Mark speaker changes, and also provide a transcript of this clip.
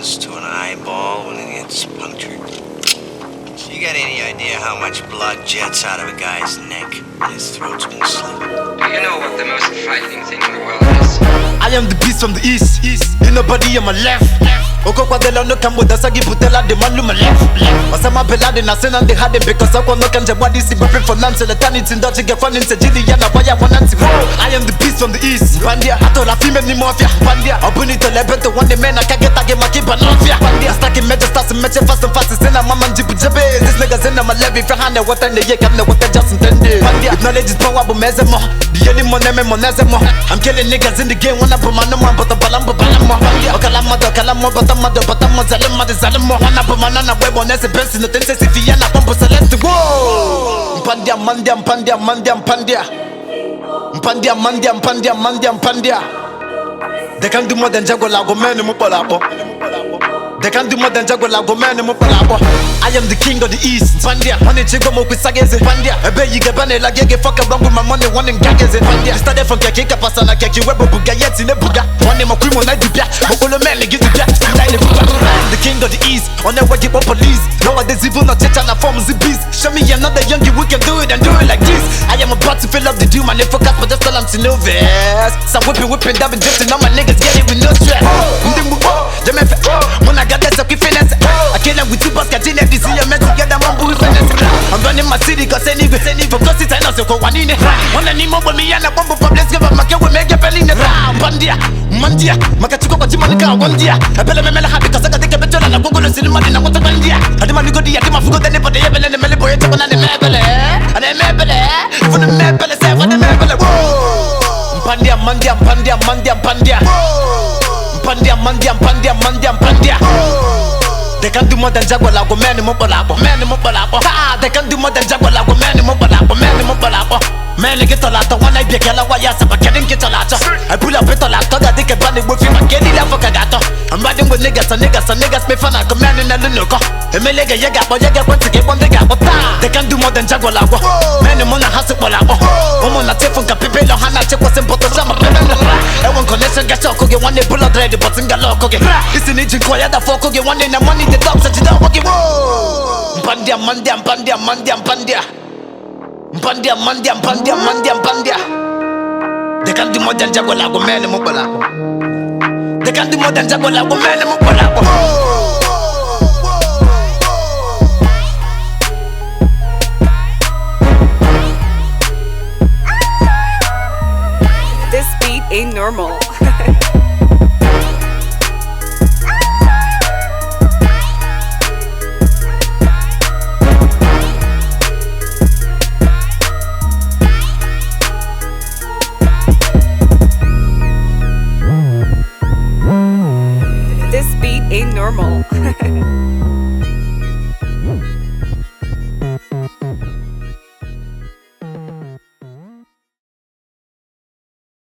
Speaker 1: close to an eyeball when it gets punctured. So you got any idea how much blood jets out of a guy's neck when his throat's been slit?
Speaker 2: Do you know what the most frightening thing in the world is?
Speaker 3: I am the beast from the east. Ain't nobody on my left. Oko kwa dela no kamu dasagi putela de man luma left. Osama Belade na sena de hade because I want no kanje body si buffet for nance the tanit in dodge get fun in Sajili yana waya wananti. I am the beast from the east. Mpandia ato la female ni mafia. Mpandia abuni to lebeto one the men I can get again my keep mafia. Mpandia stacking major stars and match fast and fast sena mama jibu jabe. This niggas in my levy for hand what I ye can what I just intended. Mpandia if knowledge is power but mezemo. The only money me monezemo. I'm killing niggas in the game when I put my number but the balamba balamba. Okalama but I'm Zalimo, one up on a web on as a person, the Tense Fiana, Pompo Celeste. Whoa! Mpandia, Mandia, Mpandia, Mandia, Mpandia. Mpandia, Mandia, Mpandia, Mandia, Mpandia. They can do more than Jagolago, man, Mupalapo. They can do more than Jagolago, man, Mupalapo. I am the king of the east. Mpandia, money chigomo with Sageze. Mpandia, I bet you get banner like you fuck around with my money, one in Gageze. Mpandia, started from Kaka Pasana, Kaki, Webo Bugayet in the Buga. One in my cream on Idibia, Bokolo man, get the gas. The king of the east, on that way up police. Nowadays, evil not yet and I form the beast. Show me another youngie, we can do it and do it like this. I am about to fill up the doom, my name focus, but just tell them to know this. Some whipping, dabbing, drifting, all my niggas get it with no stress. When I got that sucky finesse, I kill them with two baskets in every see a man together, man, with finesse. I'm running my city, cause any because it's enough to go one in it. When I need more with me and I bump up, let's give up my kid, we make a belly in the round. Mpandia, Mandia, Makachiko, Chimanica, one dia. I better me happy because I got take a better and I'm going to see the money and I want to Mandia. I demand to go to Yakima, forgot anybody, and the Meliboy, and the Mabele, and the Mabele, for the Mabele, for the Mabele. Mpandia, Mandia, Mpandia, Mandia, Mpandia. Mpandia, Mandia, Mpandia, Mandia, Mpandia. They can do more than Jagolago, man, Mopalapo, man, Mopalapo. They can do more than Jagolago, man, Mopalapo, man, Mopalapo. Man, get a lot of one I be a Kalawaya, but getting get a lot. I pull up a lot, I think a bunny with him, I get it up for Kagato. I'm riding with niggas and niggas me fun, I command in a Lunuko. A Melega Yaga, but Yaga wants to get one they got. They can do more than Jagolago. Man, Mona has a Polabo. Omona Tefon Capipelo, Hana, check what's in Potosama. I want connection, get your cookie, one day pull out ready, but in Galo cookie. It's an engine quiet, the folk cookie, one day the money, the dogs that you don't walk. Mpandia, Mandia, Mpandia, Mandia, Mpandia. Mpandia, Mandia, Mpandia, Mandia, Mpandia. They can do more than Jagolago, man, Mopalago. They can do more than Jagolago, man, Mopalago.
Speaker 4: This beat ain't normal. This beat ain't normal.